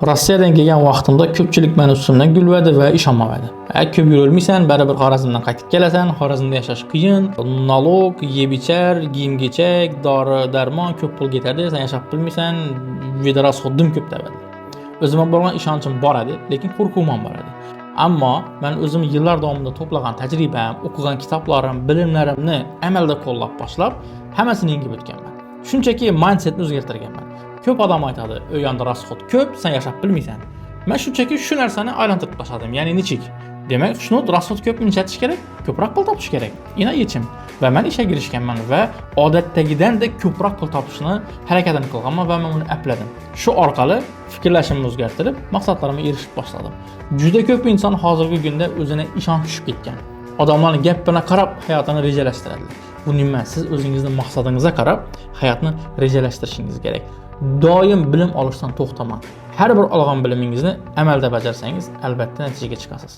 Rossiyadan kelgan vaqtimda ko'pchilik meni ustimdan gulvadi va ishonmadi. Ko'p yurolmaysan, baribir Xorazmdan qaytib kelasan, Xorazmda yashash qiyin, nalog, yeb-ichar, kiyim-kechak, dori-darmon ko'p pul ketadi, sen yashab bilmaysan, rasxoddim ko'p debadi. O'zimga bo'lgan ishonchim bor edi, lekin qo'rquvim ham bor edi. Ammo men o'zim yillar davomida to'plagan tajribam, o'qigan kitoblarim, bilimlarimni amalda qo'llab boshlab, hammasini yengib o'tganman. Shunchaki mindsetni o'zgartirganman. Ko'p odam aytadi, "U yonda rasxod ko'p, sen yashab bilmaysan." Men shunchaki shu narsani aylantirib tashladim, ya'ni nechik. Demak, shuni rasxod ko'p minchatish kerak, ko'proq pul topish kerak. Ina yechim. Va men ishga kirishganman va odatdagidanda ko'proq pul topishni harakatini qilganman va men uni apladim. Shu orqali fikrlashimni o'zgartirib, maqsadlarimga erishib boshladim. Juda ko'p inson hozirgi kunda o'zine ishonch tushib ketgan. Odamlarning gapini qarab hayotini rejalashtiradilar. Bu nima? Siz o'zingizning maqsadingizga qarab hayotni rejalashtirishingiz kerak. Doim bilim olishdan to'xtamang. Har bir olgan bilimingizni amalda bajarsangiz, albatta natijaga chiqasiz.